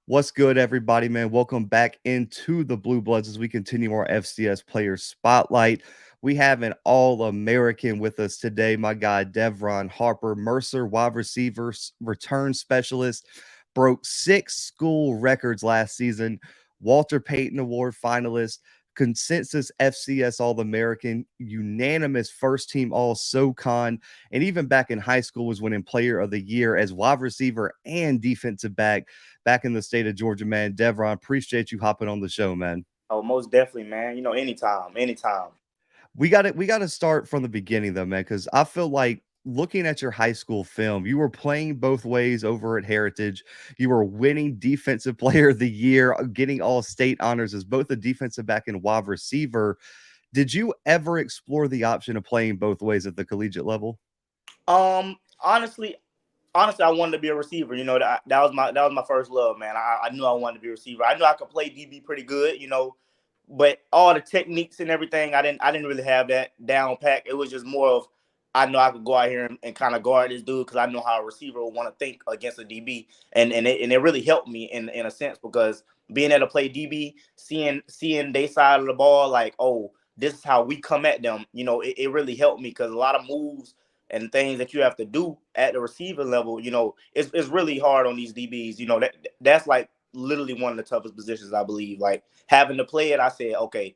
What's good, everybody, man? Welcome back into the Bluebloods as we continue our FCS player spotlight. We have an All-American with us today, my guy Devron Harper, Mercer wide receiver, return specialist, broke 6 school records last season, Walter Payton Award finalist, consensus FCS All-American, unanimous first-team All-SoCon, and even back in high school was winning Player of the Year as wide receiver and defensive back in the state of Georgia, man. Devron, appreciate you hopping on the show, man. Oh, most definitely, man. Anytime, anytime. We got to start from the beginning though, man, because I feel like looking at your high school film, you were playing both ways over at Heritage. You were winning Defensive Player of the Year, getting all state honors as both a defensive back and wide receiver. Did you ever explore the option of playing both ways at the collegiate level? Honestly, I wanted to be a receiver. That was my first love, man. I knew I wanted to be a receiver. I knew I could play DB pretty good, but all the techniques and everything, I didn't really have that down pack. It was just more of I know I could go out here and kind of guard this dude because I know how a receiver would want to think against a DB, and it really helped me in a sense because being able to play DB, seeing their side of the ball, like, oh, this is how we come at them. It really helped me because a lot of moves and things that you have to do at the receiver level, it's really hard on these DBs. That's like literally one of the toughest positions, I believe. Like having to play it, I said, okay,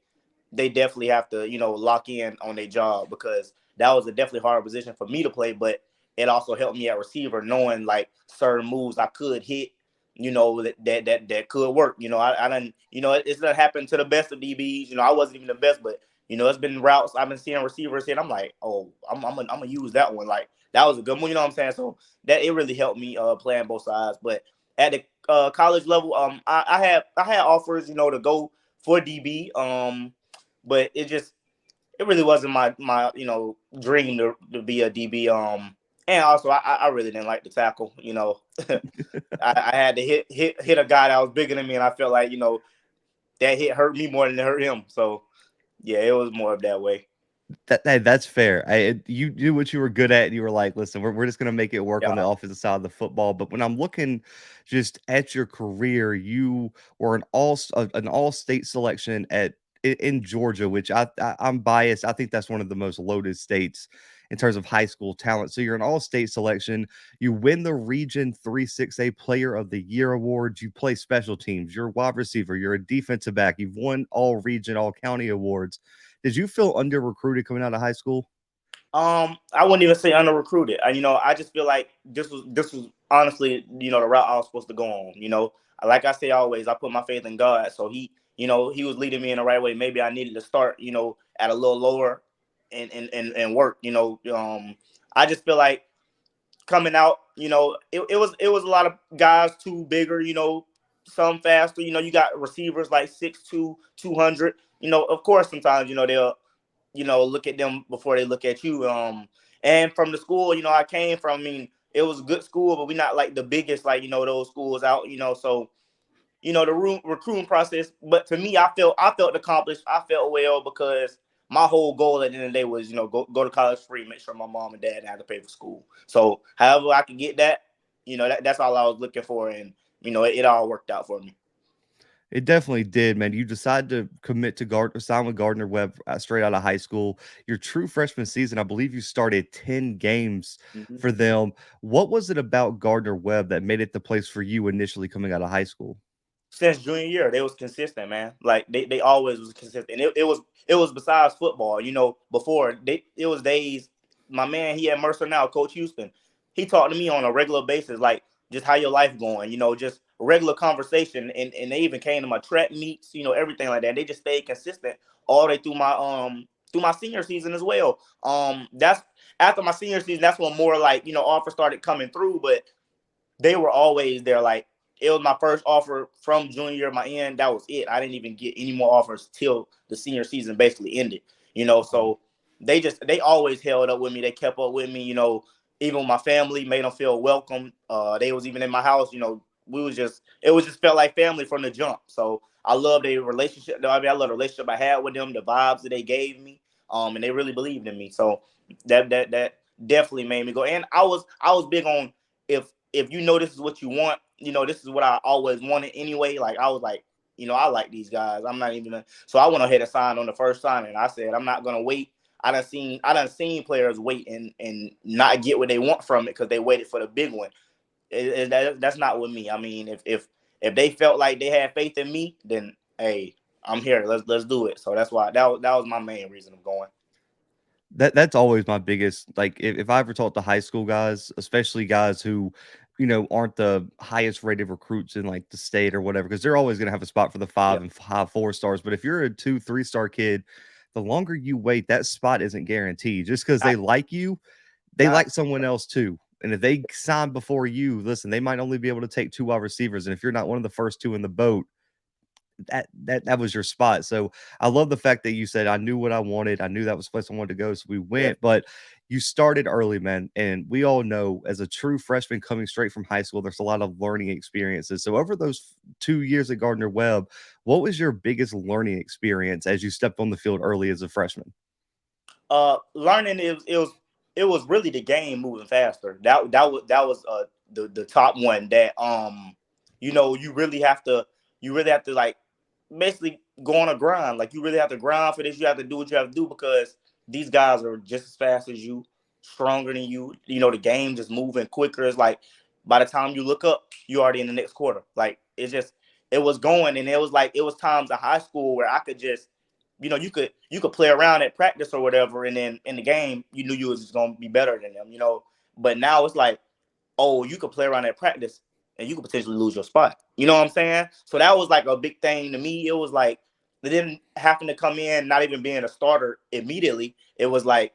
they definitely have to, lock in on their job because that was a definitely hard position for me to play. But it also helped me at receiver, knowing like certain moves I could hit, that could work. I didn't, it's not happened to the best of DBs. I wasn't even the best, but it's been routes I've been seeing receivers hit. I'm like, oh, I'm gonna use that one. Like that was a good one. You know what I'm saying? So that it really helped me playing both sides. But at the college level, I had offers, to go for DB. But it really wasn't my dream to be a DB. And also I really didn't like the tackle. I had to hit a guy that was bigger than me, and I felt like that hit hurt me more than it hurt him. So yeah, it was more of that way. That's fair. You knew what you were good at, and you were like, "Listen, we're just gonna make it work on the Yeah. offensive side of the football." But when I'm looking just at your career, you were an all state selection in Georgia, which I'm biased. I think that's one of the most loaded states in terms of high school talent. So you're an all state selection. You win the Region 3-6A Player of the Year awards. You play special teams. You're a wide receiver. You're a defensive back. You've won all region, all county awards. Did you feel under recruited coming out of high school? I wouldn't even say under recruited. I just feel like this was honestly, the route I was supposed to go on. Like I say always, I put my faith in God. So he was leading me in the right way. Maybe I needed to start, at a little lower and work. I just feel like coming out, it was a lot of guys too bigger, some faster. You got receivers like 6'2", 200. Of course, sometimes they'll look at them before they look at you. And from the school, I came from, I mean, it was a good school, but we're not like the biggest, like, those schools out, so, the recruiting process. But to me, I felt accomplished. I felt well because my whole goal at the end of the day was, go to college free, make sure my mom and dad didn't have to pay for school. So however I could get that, that's all I was looking for. And, it all worked out for me. It definitely did, man. You decided to commit to sign with Gardner-Webb straight out of high school. Your true freshman season, I believe you started 10 games Mhm. for them. What was it about Gardner-Webb that made it the place for you initially coming out of high school? Since junior year, they was consistent, man. Like they always was consistent. It was besides football, before it was days. My man, he at Mercer now, Coach Houston. He talked to me on a regular basis, like just how your life going, just regular conversation. And they even came to my track meets, everything like that. They just stayed consistent all the way through my senior season as well. That's after my senior season, that's when more like, offers started coming through, but they were always there. Like it was my first offer from junior year, my end. That was it. I didn't even get any more offers till the senior season basically ended. So they always held up with me. They kept up with me. Even my family made them feel welcome. They was even in my house. It was just felt like family from the jump. So I love their relationship. I mean, I love the relationship I had with them, the vibes that they gave me. And they really believed in me. So that definitely made me go. And I was big on if this is what you want, this is what I always wanted anyway. Like I was like, I like these guys. I'm not even so I went ahead and signed on the first signing. I said I'm not gonna wait. I done seen players wait and not get what they want from it because they waited for the big one. That's not with me. I mean, if they felt like they had faith in me, then hey, I'm here. Let's do it. So that's why that was my main reason of going. That's always my biggest, like, if I ever talk to high school guys, especially guys who, aren't the highest rated recruits in like the state or whatever, because they're always going to have a spot for the Yeah, 5 and 4 stars. But if you're a 2, 3 star kid, the longer you wait, that spot isn't guaranteed. Just because I, they like you, they I, like someone else too. And if they sign before you, listen, they might only be able to take 2 wide receivers. And if you're not one of the first two in the boat, that was your spot. So I love the fact that you said, I knew what I wanted. I knew that was the place I wanted to go. So we yeah. went, but you started early, man. And we all know as a true freshman coming straight from high school, there's a lot of learning experiences. So over those 2 years at Gardner-Webb, what was your biggest learning experience as you stepped on the field early as a freshman? Learning it was really the game moving faster. That was the top one that you really have to like basically go on a grind. Like you really have to grind for this. You have to do what you have to do because these guys are just as fast as you, stronger than you. The game just moving quicker. It's like by the time you look up, you already in the next quarter. Like it was going, and it was times in high school where I could just you could play around at practice or whatever, and then in the game you knew you was just gonna be better than them. But now it's like, oh, you could play around at practice and you could potentially lose your spot. You know what I'm saying? So that was like a big thing to me. It was like they didn't happen to come in, not even being a starter immediately. It was like,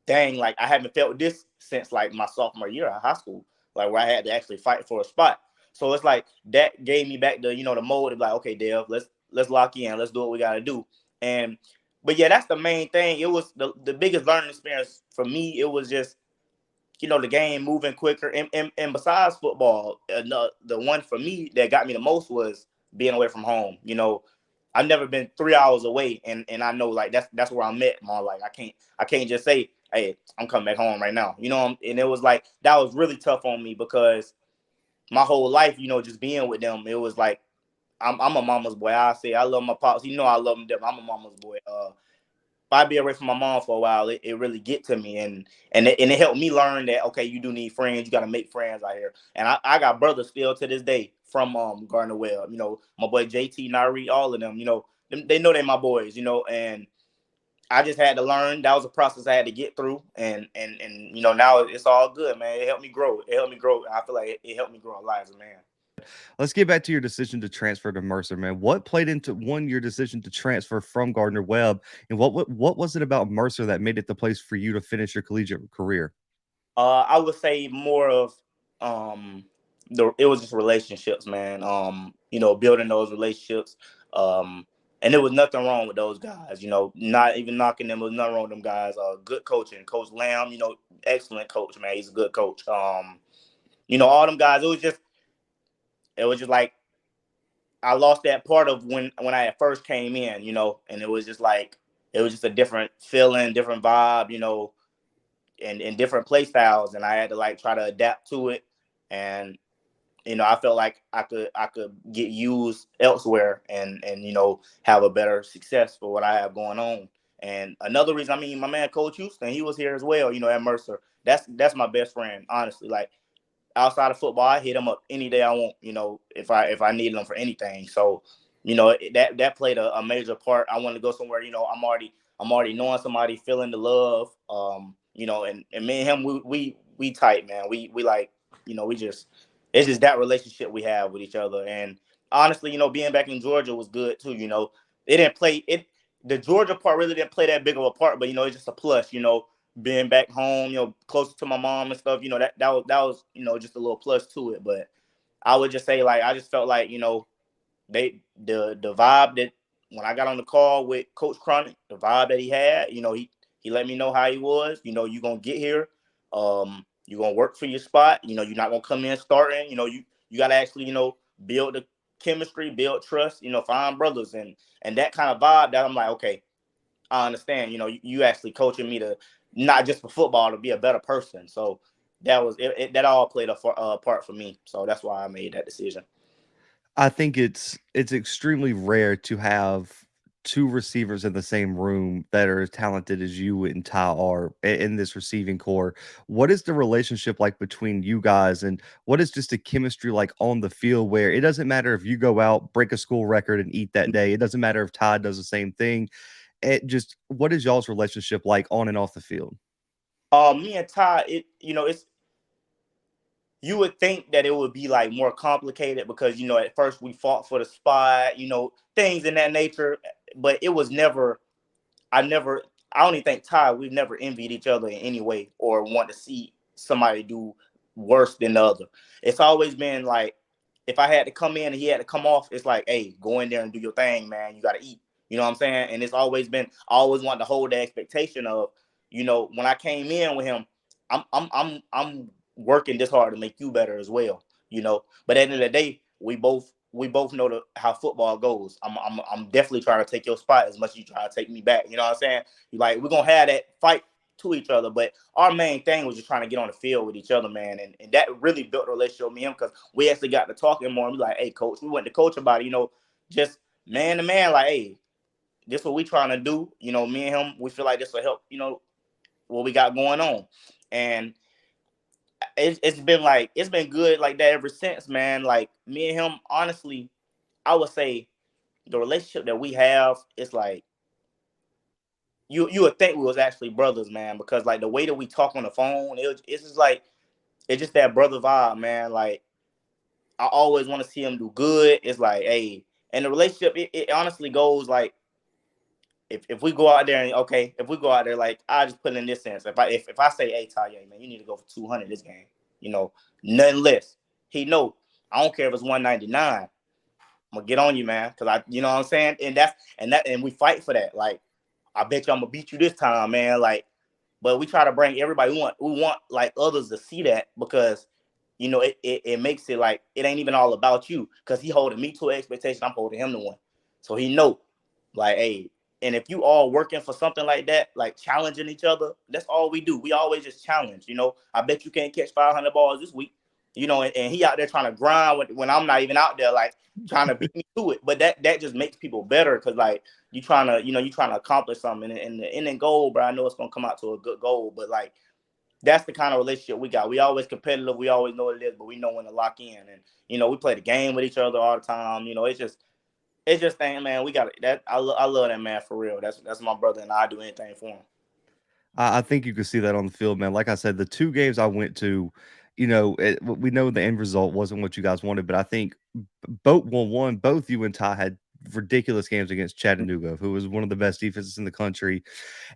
dang, like I haven't felt this since like my sophomore year of high school, like where I had to actually fight for a spot. So it's like that gave me back the mode of like, okay, Dev, let's lock in, let's do what we got to do. And but yeah, that's the main thing. It was the biggest learning experience for me. It was just the game moving quicker. And besides football, the one for me that got me the most was being away from home. I've never been 3 hours away, and I know like that's where I'm at, man. Like I can't just say, hey, I'm coming back home right now. And it was like that was really tough on me because my whole life, just being with them, it was like I'm a mama's boy. I say I love my pops. I love them. I'm a mama's boy. If I be away from my mom for a while, it really get to me, and it helped me learn that okay, you do need friends. You got to make friends out here, and I got brothers still to this day from Gardner-Webb. My boy JT, Nari, all of them. They know they're my boys. And I just had to learn. That was a process I had to get through, and now it's all good, man. It helped me grow. It helped me grow. I feel like it helped me grow a lot as a man. Let's get back to your decision to transfer to Mercer, man. What played into your decision to transfer from Gardner-Webb, and what was it about Mercer that made it the place for you to finish your collegiate career? I would say more of um it was just relationships, man. Building those relationships. And there was nothing wrong with those guys, not even knocking them, there was nothing wrong with them guys. Good coaching, Coach Lamb, excellent coach, man. He's a good coach. All them guys, it was just like I lost that part of when I first came in, and it was just like it was just a different feeling, different vibe, and different play styles, and I had to like try to adapt to it. And I felt like I could get used elsewhere and have a better success for what I have going on. And another reason, I mean, my man Coach Houston, he was here as well, at Mercer. That's my best friend, honestly. Like outside of football, I hit him up any day I want, if I needed him for anything. So, that played a major part. I wanted to go somewhere, I'm already knowing somebody, feeling the love. And me and him, we tight, man. We like, we just it's just that relationship we have with each other. And honestly, being back in Georgia was good too. It didn't play it. The Georgia part really didn't play that big of a part, but it's just a plus. Being back home, closer to my mom and stuff. That was just a little plus to it. But I would just say like I just felt like the vibe that when I got on the call with Coach Chronic, the vibe that he had, he let me know how he was. You're gonna get here. You're gonna work for your spot. You're not gonna come in starting. You gotta actually, build the chemistry, build trust, find brothers and that kind of vibe that I'm like, okay, I understand. You actually coaching me to not just for football to be a better person. So that all played a part for me. So that's why I made that decision. I think it's extremely rare to have two receivers in the same room that are as talented as you and Ty are in this receiving core. What is the relationship like between you guys, and what is just a chemistry like on the field where it doesn't matter if you go out, break a school record, and eat that day? It doesn't matter if Ty does the same thing. It just what is y'all's relationship like on and off the field? Me and Ty, it's you would think that it would be like more complicated because at first we fought for the spot, things in that nature, but it was never. I never. I don't even think Ty. We've never envied each other in any way or want to see somebody do worse than the other. It's always been like if I had to come in and he had to come off, it's like, hey, go in there and do your thing, man. You got to eat. You know what I'm saying? And it's always been. I always want to hold the expectation of, when I came in with him, I'm working this hard to make you better as well. But at the end of the day, we both know how football goes. I'm definitely trying to take your spot as much as you try to take me back. You know what I'm saying? Like we're gonna have that fight to each other, but our main thing was just trying to get on the field with each other, man, and that really built a relationship with me and him because we actually got to talking more. And we like, hey, coach, we went to coach about it, just man to man, like, hey, this what we trying to do. Me and him, we feel like this will help. What we got going on, and it's been good like that ever since, man. Like me and him, honestly, I would say the relationship that we have is like you would think we was actually brothers, man, because like the way that we talk on the phone, it's just like it's just that brother vibe, man. Like I always want to see him do good. It's like, hey, and the relationship, it honestly goes like if we go out there and okay, if we go out there like I just put in this sense, if I say, hey Taye, man, you need to go for 200 this game, nothing less. He know I don't care if it's 199. I'm gonna get on you, man, because I, you know what I'm saying, and we fight for that. Like I bet you I'm gonna beat you this time, man. Like, but we try to bring everybody. We want like others to see that because it makes it like it ain't even all about you because he holding me to an expectation. I'm holding him to one, so he know like, hey, and if you all working for something like that, like challenging each other, that's all we do. We always just challenge. I bet you can't catch 500 balls this week. And he out there trying to grind when I'm not even out there, like trying to beat me to it. But that just makes people better because like you trying to accomplish something and the ending goal, bro. I know it's gonna come out to a good goal, but like that's the kind of relationship we got. We always competitive. We always know what it is, but we know when to lock in. And we play the game with each other all the time. It's just thing, man. We got it. That I love that man for real. That's my brother, and I do anything for him. I think you could see that on the field, man. Like I said, the two games I went to, we know the end result wasn't what you guys wanted, but I think both you and Ty had ridiculous games against Chattanooga, who was one of the best defenses in the country.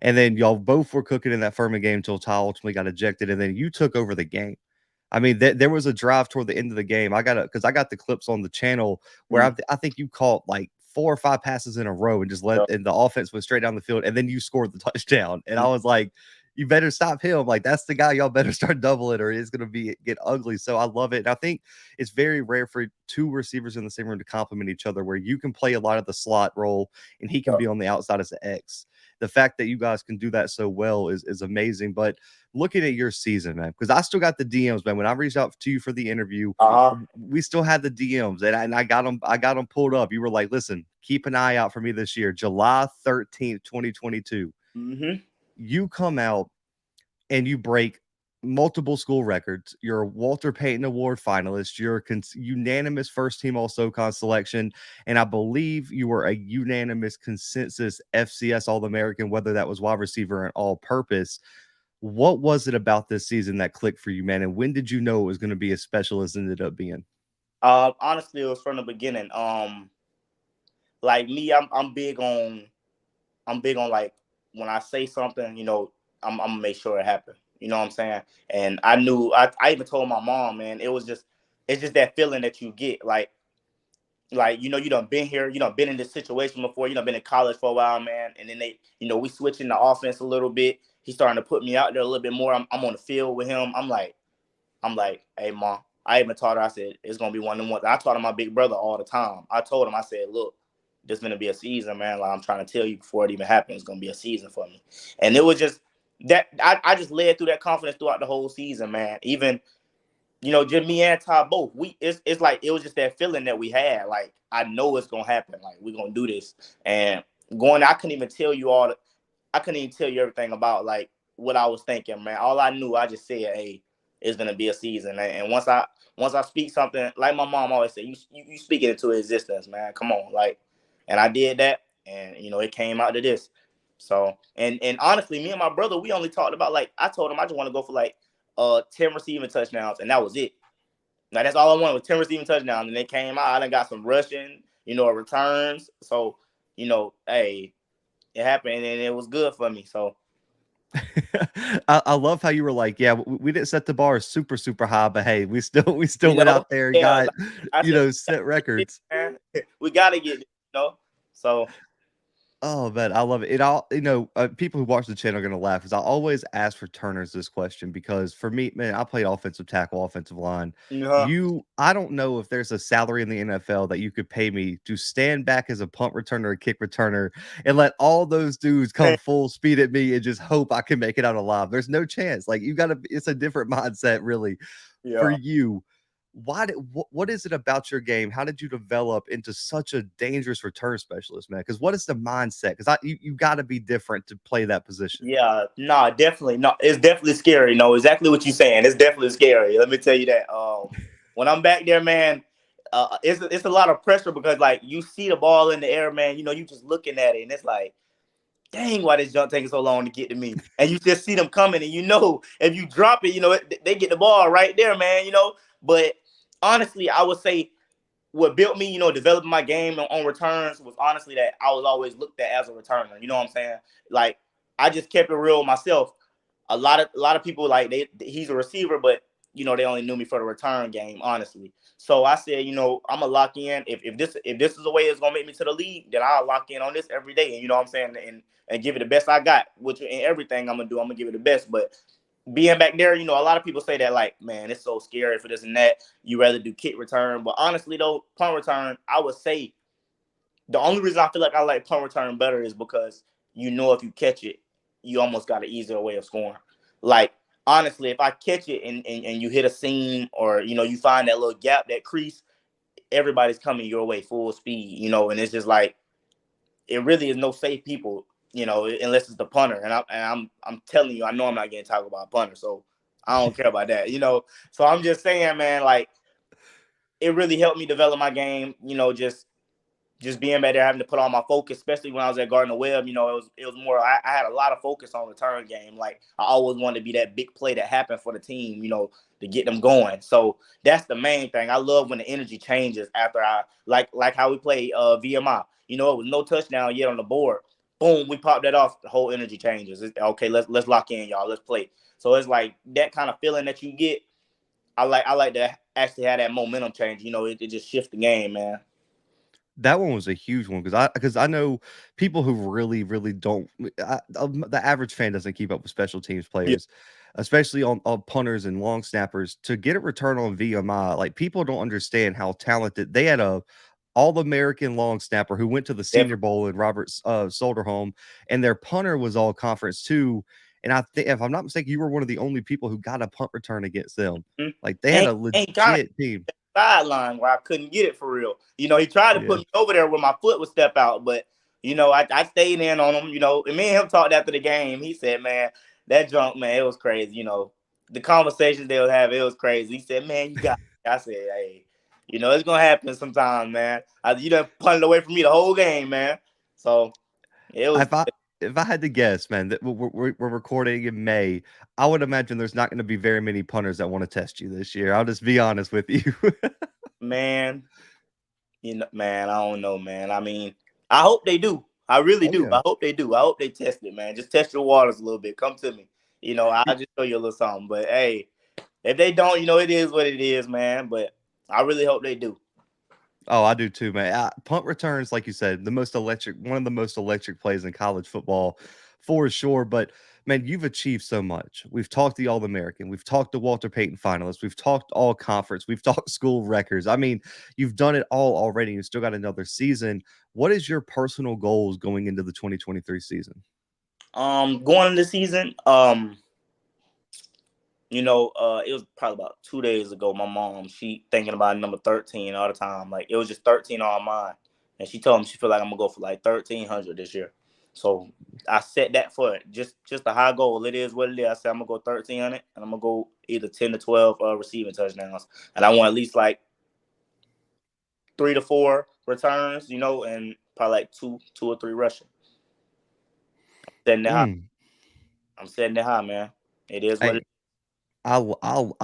And then y'all both were cooking in that Furman game until Ty ultimately got ejected, and then you took over the game. I mean, there was a drive toward the end of the game. Because I got the clips on the channel where Mm-hmm. I think you caught like 4 or 5 passes in a row and just and the offense went straight down the field, and then you scored the touchdown. And I was like, you better stop him. Like that's the guy y'all better start doubling, or it's gonna get ugly. So I love it. And I think it's very rare for two receivers in the same room to complement each other, where you can play a lot of the slot role and he can be on the outside as an X. The fact that you guys can do that so well is amazing. But looking at your season, man, because I still got the DMs, man. When I reached out to you for the interview, Uh-huh. we still had the DMs, and I got them. I got them pulled up. You were like, "Listen, keep an eye out for me this year, July 13th, 2022." Mm-hmm. You come out and you break multiple school records. You're a Walter Payton Award finalist. You're a unanimous first team All SoCon selection, and I believe you were a unanimous consensus FCS All-American, whether that was wide receiver and all-purpose. What was it about this season that clicked for you, man? And when did you know it was going to be as special as it ended up being? Honestly, it was from the beginning. Like me, I'm big on like when I say something, I'm gonna make sure it happens. You know what I'm saying? And I knew I even told my mom, man, it's just that feeling that you get like you done been here, you done been in this situation before, you done been in college for a while, man. And then we switching the offense a little bit. He's starting to put me out there a little bit more. I'm on the field with him. I'm like, hey mom, I even taught her, I said, it's gonna be one of them ones. I taught her my big brother all the time. I told him, I said, look, this is gonna be a season, man. Like I'm trying to tell you before it even happens, it's gonna be a season for me. And it was just that I just led through that confidence throughout the whole season, man. Even just me and Ty both. It's like it was just that feeling that we had. Like I know it's gonna happen. Like we're gonna do this. And going, I couldn't even tell you everything about like what I was thinking, man. All I knew, I just said, "Hey, it's gonna be a season." And once I speak something, like my mom always said, you speak it into existence, man. Come on, like, and I did that, and it came out to this. So, and honestly, me and my brother, we only talked about like I told him I just want to go for like 10 receiving touchdowns, and that was it. Now that's all I wanted was 10 receiving touchdowns, and they came out. I done got some rushing, returns. So, hey, it happened, and it was good for me. So I love how you were like, yeah, we didn't set the bar super, super high, but hey, we still went out there and yeah, got, like I said, set records. man, we gotta get it, So Oh man, I love it. It all people who watch the channel are gonna laugh because I always ask for Turners this question because for me, man, I played offensive tackle, offensive line. uh, I don't know if there's a salary in the NFL that you could pay me to stand back as a punt returner or kick returner and let all those dudes come man, full speed at me and just hope I can make it out alive. There's no chance. Like you gotta, it's a different mindset, really, for yeah, you. What is it about your game? How did you develop into such a dangerous return specialist, man? Because what is the mindset? Because you got to be different to play that position. yeah, nah, definitely, no, it's definitely scary. No, exactly what you're saying. It's definitely scary. Let me tell you that. When I'm back there, man, it's a lot of pressure because like you see the ball in the air, man. You just looking at it, and it's like, dang, why this jump taking so long to get to me? And you just see them coming, and if you drop it, they get the ball right there, man. But honestly, I would say what built me, developing my game on returns was honestly that I was always looked at as a returner. You know what I'm saying? Like I just kept it real myself. A lot of people like he's a receiver, but they only knew me for the return game, honestly. So I said, I'm gonna lock in. If this is the way it's gonna make me to the league, then I'll lock in on this every day. And you know what I'm saying? And give it the best I got, which in everything I'm gonna do, I'm gonna give it the best. But being back there, a lot of people say that like, man, it's so scary for this and that. You rather do kick return, but honestly though, punt return, I would say the only reason I feel like I like punt return better is because if you catch it, you almost got an easier way of scoring. Like honestly, if I catch it and you hit a seam or you find that little gap, that crease, everybody's coming your way full speed, and it's just like it really is no safe people, unless it's the punter. And I'm telling you, I know I'm not getting talked about a punter, so I don't care about that. So I'm just saying, man, like it really helped me develop my game. Just being back there, having to put all my focus, especially when I was at Gardner-Webb. It was more. I had a lot of focus on return game. Like I always wanted to be that big play that happened for the team. To get them going. So that's the main thing. I love when the energy changes after I like how we play VMI. It was no touchdown yet on the board. Boom, we pop that off. The whole energy changes. Okay, let's lock in, y'all. Let's play. So it's like that kind of feeling that you get. I like to actually have that momentum change. It just shifts the game, man. That one was a huge one because I know people who really, really don't. The average fan doesn't keep up with special teams Yeah. players, especially on punters and long snappers. To get a return on VMI, like people don't understand how talented they had a All-American long snapper who went to the Senior Definitely. Bowl in Robert Solderholm, and their punter was all conference too. And I think, if I'm not mistaken, you were one of the only people who got a punt return against them. Mhm. Like they had And a and kind of legit team. sideline where I couldn't get it for real. He tried to Yeah. put me over there where my foot would step out, but I stayed in on him. And me and him talked after the game. He said, "Man, that junk, man, it was crazy." The conversations they would have, it was crazy. He said, "Man, you got." I said, "Hey, it's gonna happen sometime, man. You done punted away from me the whole game, man." So it was If I had to guess, man, that we're recording in May, I would imagine there's not going to be very many punters that want to test you this year. I'll just be honest with you. man. Man, I don't know, man. I mean, I hope they do. I really Oh do. yeah. I hope they do. I hope they test it, man. Just test your waters a little bit. Come to me. I'll just show you a little something. But hey, if they don't, it is what it is, man. But I really hope they do. Oh, I do too, man. Punt returns, like you said, one of the most electric plays in college football, for sure. But man, you've achieved so much. We've talked the All American, we've talked the Walter Payton finalists, we've talked all conference, we've talked school records. I mean, you've done it all already. You still got another season. What is your personal goals going into the 2023 season? Going into the season, it was probably about 2 days ago. My mom, she thinking about number 13 all the time. Like it was just 13 on my mind, and she told me she feel like I'm gonna go for like 1,300 this year. So I set that for it. Just a high goal. It is what it is. I said I'm gonna go 1,300, and I'm gonna go either 10 to 12 receiving touchdowns, and I want at least like 3 to 4 returns, and probably like two or three rushing. Setting it high. Mm. I'm setting it high, man. It is what it Hey, I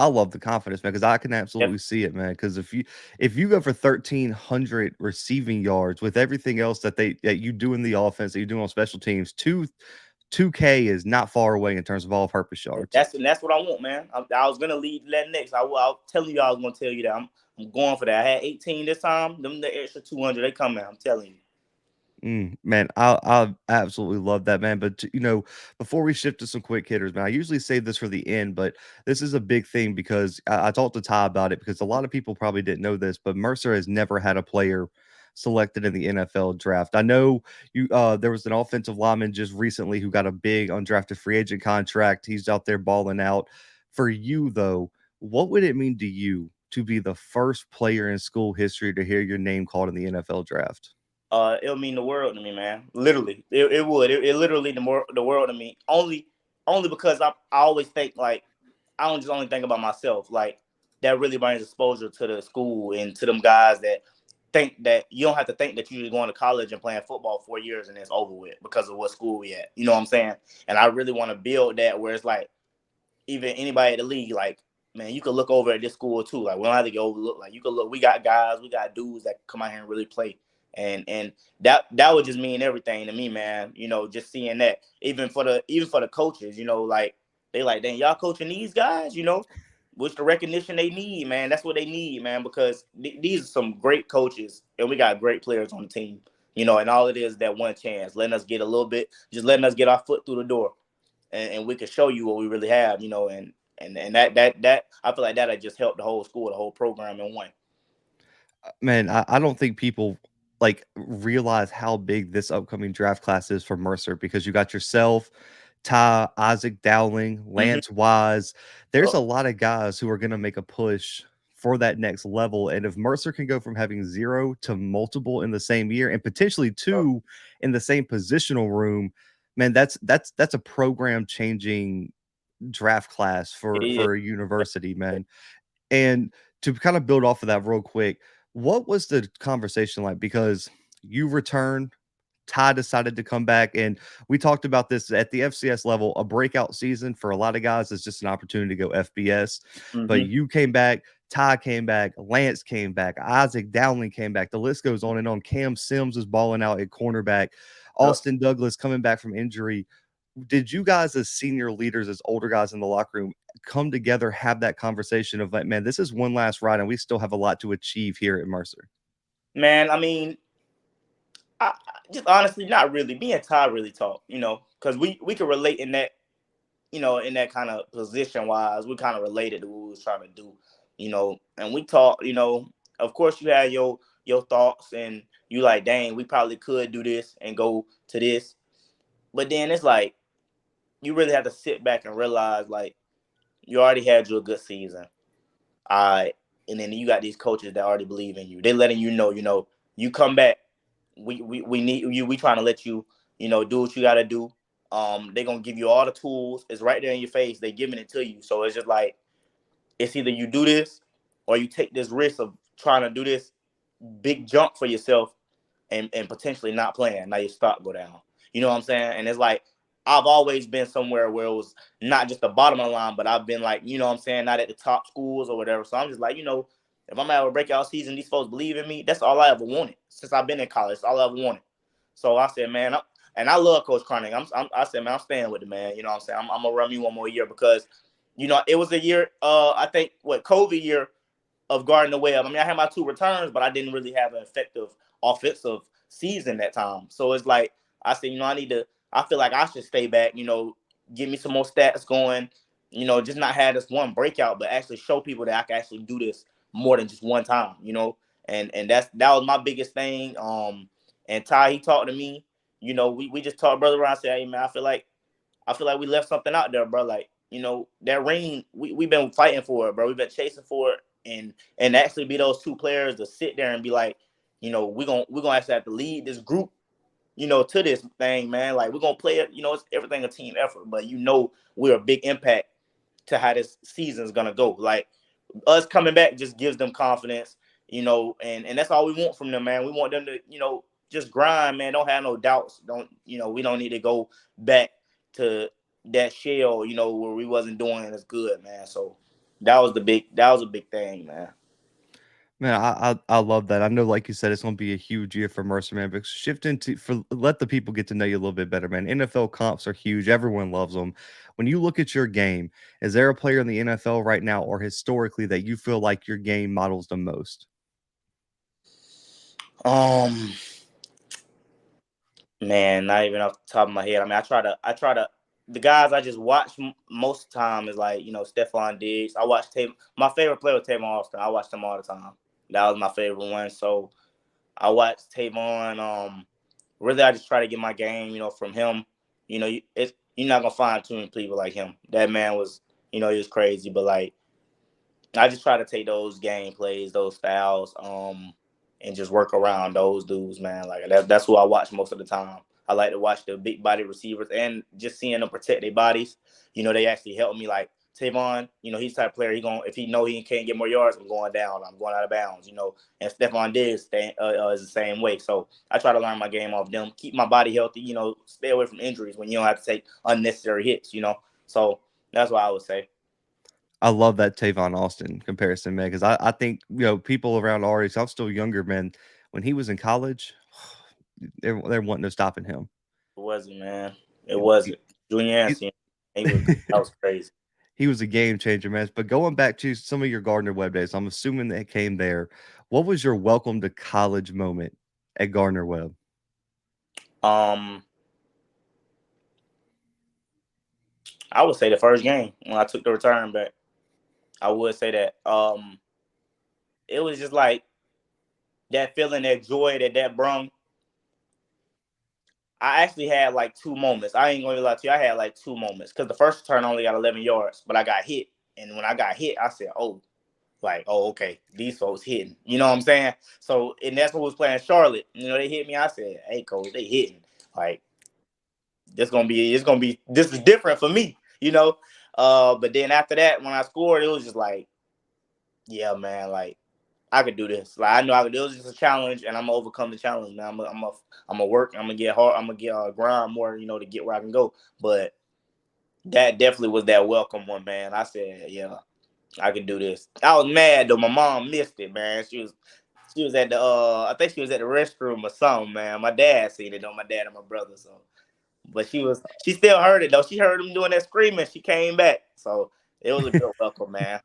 love the confidence, man, because I can is. absolutely see it, man. Because if you go for 1,300 receiving yards with everything else that you do in the offense, that you do on special teams, 2K is not far away in terms of all-purpose yards. That's what I want, man. I was gonna lead that next. I was telling you I was gonna tell you that I'm going for that. I had 18 this time. Them the extra 200 they coming. I'm telling you. Man, I absolutely love that, man. But before we shift to some quick hitters, man, I usually save this for the end, but this is a big thing because I talked to Ty about it because a lot of people probably didn't know this, but Mercer has never had a player selected in the NFL draft. I know there was an offensive lineman just recently who got a big undrafted free agent contract. He's out there balling out. For you though, what would it mean to you to be the first player in school history to hear your name called in the NFL draft? It'll mean the world to me, man. Literally, it would. It literally the world to me. Only because I always think like I don't just only think about myself. Like that really brings exposure to the school and to them guys that think that you don't have to think that you're going to college and playing football 4 years and it's over with because of what school we at. You know what I'm saying? And I really want to build that where it's like even anybody at the league, like, man, you could look over at this school too. Like, we don't have to get overlooked. Like, you could look. We got guys, we got dudes that come out here and really play, and that would just mean everything to me, man. Just seeing that, even for the coaches, like they like, dang, y'all coaching these guys, which the recognition they need, man. That's what they need, man, because these are some great coaches, and we got great players on the team. And all it is that one chance, letting us get a little bit, just letting us get our foot through the door and we can show you what we really have, and that I feel like that just helped the whole school, the whole program in one. Man, I don't think people like realize how big this upcoming draft class is for Mercer because you got yourself, Ty, Isaac Dowling, Mm-hmm. Lance Wise. There's Yep. a lot of guys who are going to make a push for that next level. And if Mercer can go from having zero to multiple in the same year and potentially Yep. two in the same positional room, man, that's a program changing draft class It for is. a university, man. And to kind of build off of that real quick, what was the conversation like? Because you returned, Ty decided to come back, and we talked about this at the FCS level. A breakout season for a lot of guys is just an opportunity to go FBS. But Mm-hmm. you came back, Ty came back, Lance came back, Isaac Dowling came back. The list goes on and on. Cam Sims is balling out at cornerback. Yep. Austin Douglas coming back from injury. Did you guys, as senior leaders, as older guys in the locker room, come together, have that conversation of like, man, this is one last ride, and we still have a lot to achieve here at Mercer? Man, I mean, just honestly, not really. Me and Ty really talk, because we can relate in that, in that kind of position wise. We kind of related to what we was trying to do, and we talk. Of course, you had your thoughts, and you like, dang, we probably could do this and go to this, but then it's like you really have to sit back and realize like you already had you a good season. I and then you got these coaches that already believe in you. They're letting you know, you come back. We need you. We trying to let you, do what you got to do. They're gonna give you all the tools. It's right there in your face. They giving it to you. So it's just like it's either you do this or you take this risk of trying to do this big jump for yourself and potentially not playing. Now your stock go down. You know what I'm saying? And it's like I've always been somewhere where it was not just the bottom of the line, but I've been like, what I'm saying, not at the top schools or whatever. So I'm just like, if I'm gonna have a breakout season, these folks believe in me. That's all I ever wanted since I've been in college. That's all I ever wanted. So I said, man, and I love Coach Carney. I said, man, I'm staying with the man. You know what I'm saying? I'm gonna run me one more year because, it was a year. I think COVID year of Gardner-Webb. I mean, I had my 2 returns, but I didn't really have an effective offensive season that time. So it's like I said, I feel like I should stay back, give me some more stats going, just not have this one breakout, but actually show people that I can actually do this more than just one time, and that was my biggest thing. And Ty, he talked to me, we just talked brother around, said, hey man, I feel like I feel like we left something out there, bro. Like, that ring, we been fighting for it, bro. We've been chasing for it, and actually be those two players to sit there and be like, we're gonna actually have to lead this group, to this thing, man. Like, we're gonna play it, it's everything a team effort, but we're a big impact to how this season's gonna go. Like, us coming back just gives them confidence, and that's all we want from them, man. We want them to, just grind, man. Don't have no doubts. We don't need to go back to that shell, where we wasn't doing as good, man. So that was a big thing, man. Man, I love that. I know, like you said, it's gonna be a huge year for Mercer, man. But shift into for let the people get to know you a little bit better, man. NFL comps are huge. Everyone loves them. When you look at your game, is there a player in the NFL right now or historically that you feel like your game models the most? Um, Man, not even off the top of my head. I mean, I try to. The guys I just watch most of the time is like, Stephon Diggs. I watch Tav. My favorite player was Tavon Austin. I watched him all the time. That was my favorite one. So I watched Tavon. Really, I just try to get my game, from him. You're not gonna find too many people like him. That man was, he was crazy. But like, I just try to take those game plays, those styles, and just work around those dudes, man. Like, that's who I watch most of the time. I like to watch the big body receivers and just seeing them protect their bodies. They actually help me. Like Tavon, he's the type of player if he know he can't get more yards, I'm going down, I'm going out of bounds. And Stephon Diggs is the same way. So I try to learn my game off them, keep my body healthy. Stay away from injuries when you don't have to take unnecessary hits. So that's what I would say. I love that Tavon Austin comparison, man, because I think people around our age. I'm still younger, man. When he was in college, they're wanting no stopping him. It wasn't, man. It He, he, wasn't. Junior and he senior. That was crazy. he was a game changer, man. But going back to some of your Gardner-Webb days, I'm assuming that it came there. What was your welcome to college moment at Gardner-Webb? Um, I would say the first game when I took the return back. I would say that. It was just like that feeling, that joy that brung. I actually had like two moments. I ain't gonna lie to you. I had like two moments because the first return only got 11 yards, but I got hit, and when I got hit, I said, "Oh, like, oh, okay, these folks hitting." You know what I'm saying? So, and that's what was playing Charlotte. They hit me. I said, "Hey, coach, they hitting. Like, this is different for me." But then after that, when I scored, it was just like, yeah, man, like I could do this. Like, I know I could. It was just a challenge, and I'm gonna overcome the challenge, man. I'm gonna work. I'm gonna get hard. I'm gonna get grind more, to get where I can go. But that definitely was that welcome one, man. I said, yeah, I can do this. I was mad though. My mom missed it, man. She was at the I think she was at the restroom or something, man. My dad seen it though, my dad and my brother. So, but she still heard it though. She heard him doing that screaming. She came back. So it was a good welcome, man.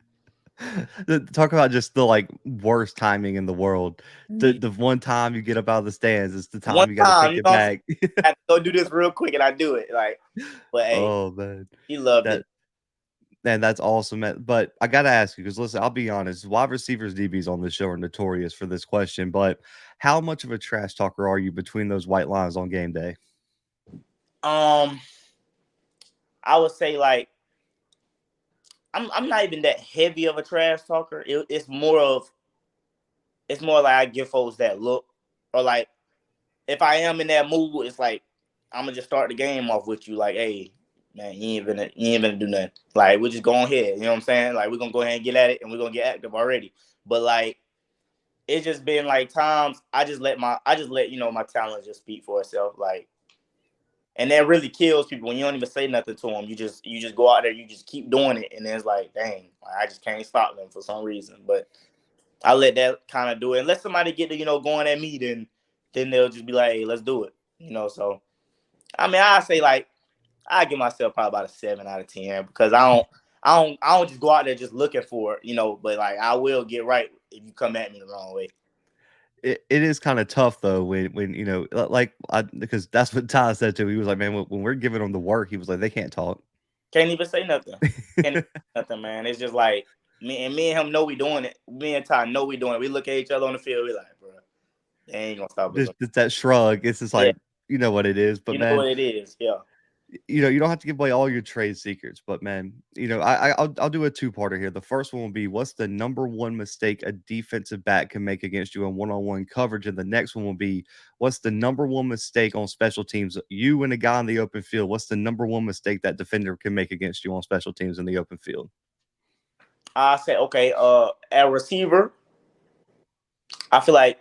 Talk about just the like worst timing in the world. The one time you get up out of the stands is the One time you got to time, take it what I'm saying? back. I had to go do this real quick, and I do it. Like, but hey, Oh man, he loved that it. man, that's awesome. Man. But I gotta ask you because listen, I'll be honest. Wide receivers, DBs on this show are notorious for this question. But how much of a trash talker are you between those white lines on game day? Um, I would say like I'm not even that heavy of a trash talker. It's more like I give folks that look, or like if I am in that mood, it's like I'm gonna just start the game off with you, like, hey, man, you ain't gonna do nothing. Like, we're just going ahead, you know what I'm saying? Like, we're gonna go ahead and get at it, and we're gonna get active already. But like, it's just been like times I just let my talent just speak for itself, like, and that really kills people when you don't even say nothing to them. You just go out there, you just keep doing it, and then it's like, dang, I just can't stop them for some reason. But I let that kind of do it. Unless somebody get to going at me, then they'll just be like, hey, let's do it. So I mean, I say like I give myself probably about a 7 out of 10 because I don't just go out there just looking for it. But like I will get right if you come at me the wrong way. It is kind of tough though when like because that's what Ty said too. He was like, man, when we're giving them the work, he was like, they can't talk. Can't even say nothing. Can't even say nothing, man. It's just like me and him know we doing it. Me and Ty know we doing it. We look at each other on the field. We like, bro, they ain't gonna stop us. Just that shrug. It's just Yeah, like you know what it is. But you know man, what it is. Yeah. You don't have to give away all your trade secrets, but man, I'll do a two-parter here. The first one will be, what's the number one mistake a defensive back can make against you in one-on-one coverage, and the next one will be, what's the number one mistake on special teams? You and a guy in the open field. What's the number one mistake that defender can make against you on special teams in the open field? I said, okay, at receiver, I feel like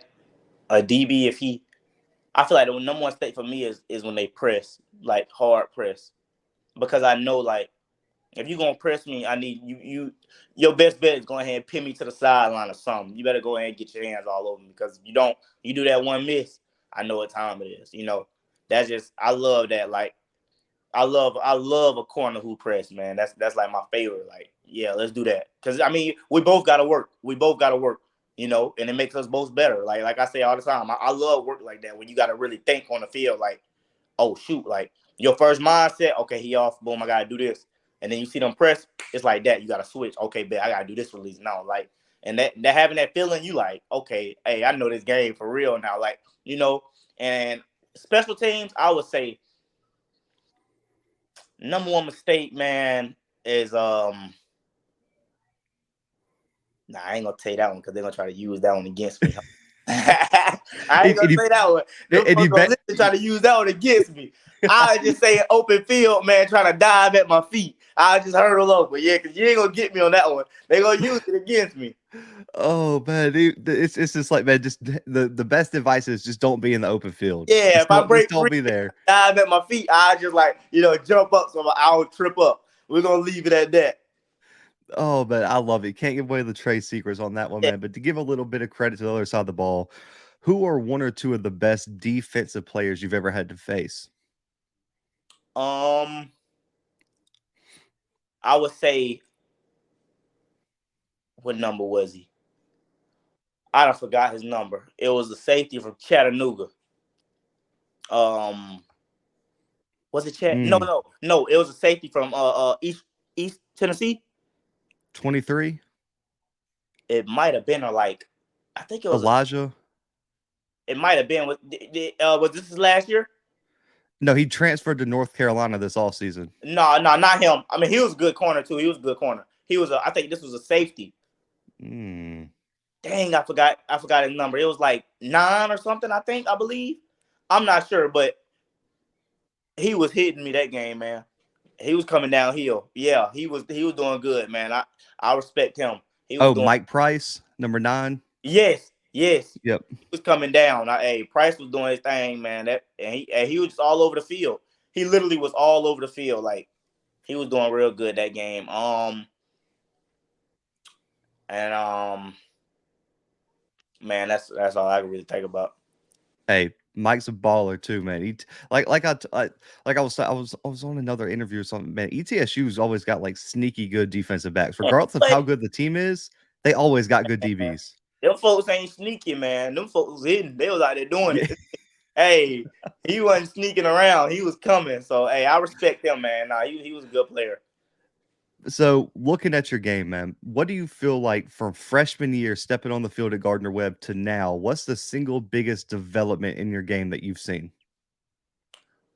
a DB, I feel like the number one mistake for me is when they press, like hard press, because I know like if you're gonna press me, I need your best bet is go ahead and pin me to the sideline or something. You better go ahead and get your hands all over me, because if you don't, you do that one miss, I know what time it is. That's just, I love that. Like I love a corner who press, man. That's like my favorite. Like, yeah, let's do that. Cause I mean, we both gotta work. We both gotta work, and it makes us both better. Like I say all the time, I love work like that when you gotta really think on the field, like, oh shoot, like your first mindset, okay, he off, boom, I gotta do this. And then you see them press, it's like that. You gotta switch. Okay, bet I gotta do this release now. Like, and that having that feeling, you like, okay, hey, I know this game for real now. Like, and special teams, I would say number one mistake, man, is nah, I ain't gonna tell you that one because they're gonna try to use that one against me. I ain't gonna say that one. Them folks gonna listen, try to use that one against me. I just say open field, man, trying to dive at my feet. I just hurdle over. Yeah, because you ain't gonna get me on that one. They gonna use it against me. Oh man, it's just like, man, just the best advice is just don't be in the open field. Yeah, if I break just don't free, be there. dive at my feet, I just like, jump up so I don't trip up. We're gonna leave it at that. Oh, man, I love it. Can't give away the trade secrets on that one, Yeah. man. But to give a little bit of credit to the other side of the ball, who are one or two of the best defensive players you've ever had to face? I would say, what number was he? I don't forgot his number. It was the safety from Chattanooga. Um, was it Chat? No, Mm, no, no. It was a safety from East Tennessee. 23? It might have been, or like, I think it was a. Elijah? It might have been. Was this his last year? No, he transferred to North Carolina this all season. No, no, not him. I mean, he was a good corner too. He was a good corner. I think this was a safety. Mm. Dang, I forgot. I forgot his number. It was like 9 or something. I believe. I'm not sure, but he was hitting me that game, man. He was coming downhill. Yeah, he was doing good, man. I respect him. He was Oh, doing. Mike Price, number 9. Yes, yes. Yep. He was coming down. Hey, Price was doing his thing, man. And he was just all over the field. He literally was all over the field. Like, he was doing real good that game. And man, that's all I can really think about. Hey, Mike's a baller too, man. I was on another interview or something, man. ETSU's always got like sneaky good defensive backs, Man, regardless of how good the team is. They always got good DBs. them folks ain't sneaky, man. Them folks was hidden. They was out there doing Yeah. it. Hey, he wasn't sneaking around. He was coming. So, hey, I respect him, man. Nah, he was a good player. So, looking at your game, man, what do you feel like from freshman year stepping on the field at Gardner-Webb to now? What's the single biggest development in your game that you've seen?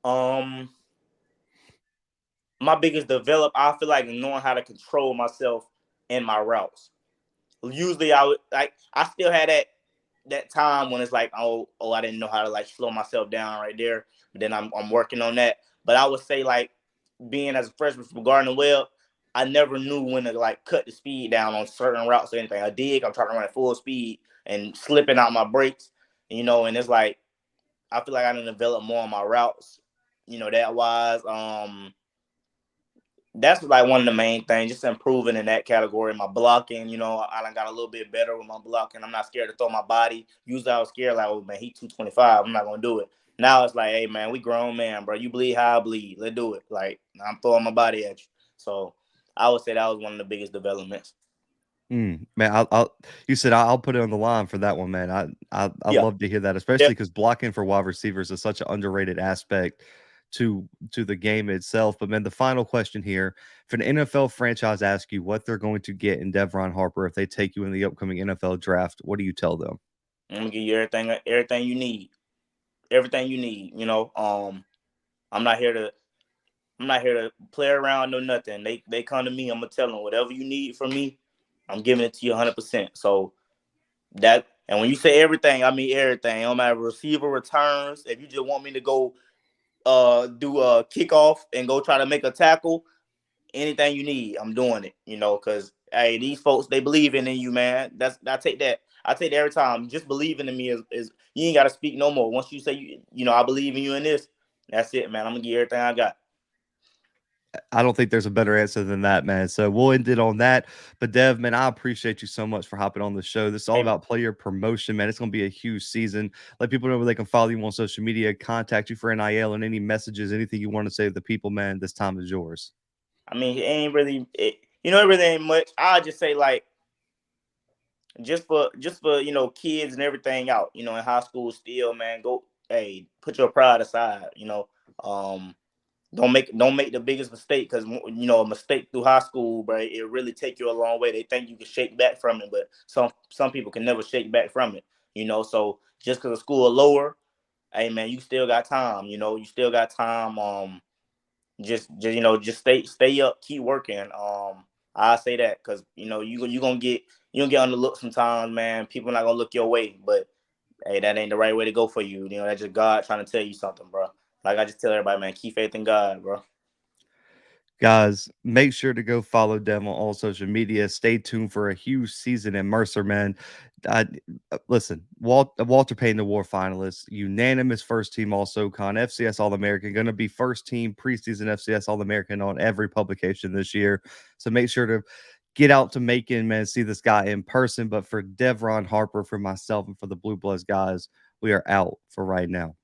Um, my biggest develop, I feel like knowing how to control myself in my routes. Usually, I still had that time when it's like, I didn't know how to like slow myself down right there. But then I'm working on that. But I would say, like, being as a freshman from Gardner-Webb, I never knew when to like cut the speed down on certain routes or anything. A dig, I'm trying to run at full speed and slipping out my brakes, and it's like I feel like I didn't develop more on my routes, that wise. That's like one of the main things, just improving in that category. My blocking, I done got a little bit better with my blocking. I'm not scared to throw my body. Usually I was scared, like, oh man, he 225. I'm not gonna do it. Now it's like, hey man, we grown man, bro. You bleed how I bleed. Let's do it. Like, I'm throwing my body at you. So I would say that was one of the biggest developments. Man, you said I'll put it on the line for that one, man. I'd Yeah. love to hear that, especially because blocking for wide receivers is such an underrated aspect to the game itself. But man, the final question here: if an NFL franchise asks you what they're going to get in Devron Harper if they take you in the upcoming NFL draft, what do you tell them? I'm gonna give you everything you need. Everything you need. I'm not here to I'm not here to play around, no nothing. They come to me. I'm gonna tell them whatever you need from me. I'm giving it to you 100%. So that, and when you say everything, I mean everything. No matter receiver returns. If you just want me to go do a kickoff and go try to make a tackle, anything you need, I'm doing it. Because hey, these folks, they believe in you, man. I take that. I take that every time. Just believing in me is you ain't got to speak no more. Once you say I believe in you in this, that's it, man. I'm gonna give everything I got. I don't think there's a better answer than that, man. So we'll end it on that. But Dev, man, I appreciate you so much for hopping on the show. This is all Hey, about player promotion, man. It's going to be a huge season. Let people know where they can follow you on social media, contact you for NIL, and any messages, anything you want to say to the people, man. This time is yours. I mean, it ain't really, it really ain't much. I just say like, just for kids and everything out, in high school still, man. Go, hey, put your pride aside. Um, don't make the biggest mistake, because a mistake through high school, bro, it really take you a long way. They think you can shake back from it, but some people can never shake back from it. So just because the school lower, hey man, you still got time. You still got time. Just stay up, keep working. I say that because you gonna get underlooked sometimes, man. People not gonna look your way, but hey, that ain't the right way to go for you. That's just God trying to tell you something, bro. Like I just tell everybody, man, keep faith in God, bro. Guys, make sure to go follow Dev on all social media. Stay tuned for a huge season in Mercer, man. I, listen, Walter Payton Award finalist, unanimous first team All SoCon, FCS All American, going to be first team preseason FCS All American on every publication this year. So make sure to get out to Macon, man, see this guy in person. But for Devron Harper, for myself, and for the Blue Bloods guys, we are out for right now.